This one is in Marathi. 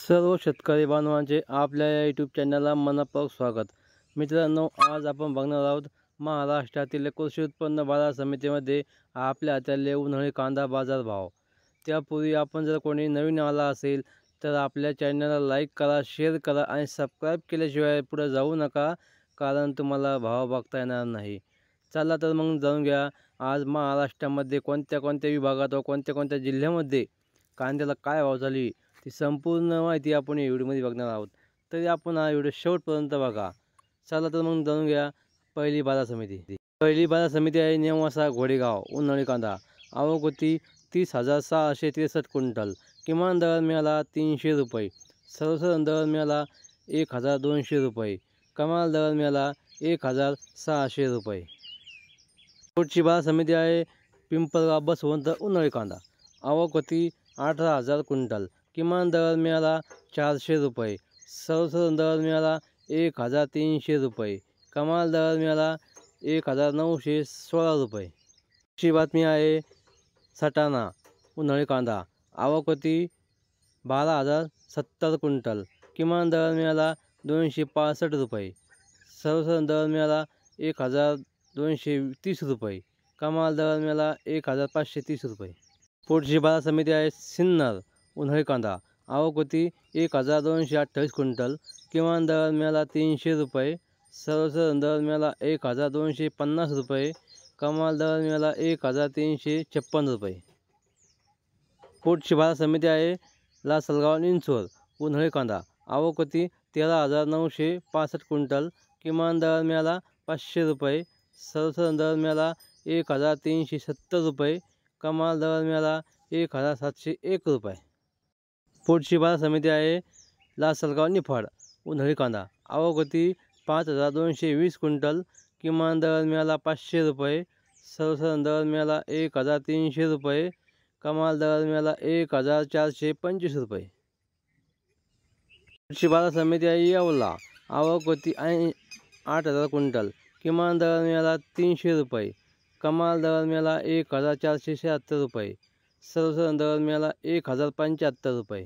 सर्व शेतकरी बांधवांचे आपल्या या यूट्यूब चॅनलला मनपूर्वक स्वागत। मित्रांनो, आज आपण बघणार आहोत महाराष्ट्रातील कृषी उत्पन्न बाजार समितीमध्ये आपल्या हाताले उन्हाळी कांदा बाजार भाव। त्यापूर्वी आपण जर कोणी नवीन आला असेल तर आपल्या चॅनलला लाईक करा, शेअर करा आणि सबस्क्राईब केल्याशिवाय पुढे जाऊ नका, कारण तुम्हाला भाव बघता येणार नाही। चला तर मग जाणून घ्या आज महाराष्ट्रामध्ये कोणत्या कोणत्या विभागात व कोणत्या कोणत्या जिल्ह्यामध्ये कांद्याला काय भाव चालू आहे ती संपूर्ण माहिती आपण या व्हिडिओमध्ये बघणार आहोत। तरी आपण हा व्हिडिओ शेवटपर्यंत बघा। चला तर मग जाणून घ्या पहिली बाजार समिती आहे नेवासा घोडेगाव। उन्हाळी कांदा आवक होती 30,663 क्विंटल। किमान दर मिळाला 300 रुपये। सर्वसाधारण दर मिळाला 1,200 रुपये। कमाल दर मिळाला 1,600 रुपये। पुढची बाजार समिती आहे पिंपळगाव बसवंत। उन्हाळी कांदा आवक होती 18,000 क्विंटल। किमान दर मिळाला 400 रुपये। सर्वसाधारण दर मिळाला 1,300 रुपये। कमाल दर मिळाला 1,916 रुपये। अशी बातमी आहे सटाणा। उन्हाळी कांदा आवक होती 12,070 क्विंटल। किमान दर मिळाला 265 रुपये। सर्वसाधारण दर मिळाला 1,230 रुपये। कमाल दर मिळाला 1,530 रुपये। पुढची बाजार समिती आहे सिन्नर। उन्हाळी कांदा आवक होती 1,228 क्विंटल। किमान दर मिळाला 300 रुपये। सर्वसाधारण दर मिळाला 1,250 रुपये। कमाल दर मिळाला 1,356 रुपये। पुढची बाजार समिती आहे लासलगाव निंचोर। उन्हाळी कांदा आवक होती 13,965 क्विंटल। किमान दर मिळाला 500 रुपये। सर्वसाधारण दर मिळाला 1,370 रुपये। कमाल दर मिळाला 1,701 रुपये। पुढची बाजार समिती आहे लासलगाव निफाड। उन्हाळी कांदा आवक होती 5,220 क्विंटल। किमान दर मिळाला 500 रुपये। सर्वसाधारण दर मिळाला 1,300 रुपये। कमाल दर मिळाला 1,425 रुपये। पुढची बाजार समिती आहे येवला। आवक होती 8,000 क्विंटल। किमान दर मिळाला 300 रुपये। कमाल दर मिळाला 1,476 रुपये। सर्वसाधारण दर मिळाला 1,075 रुपये।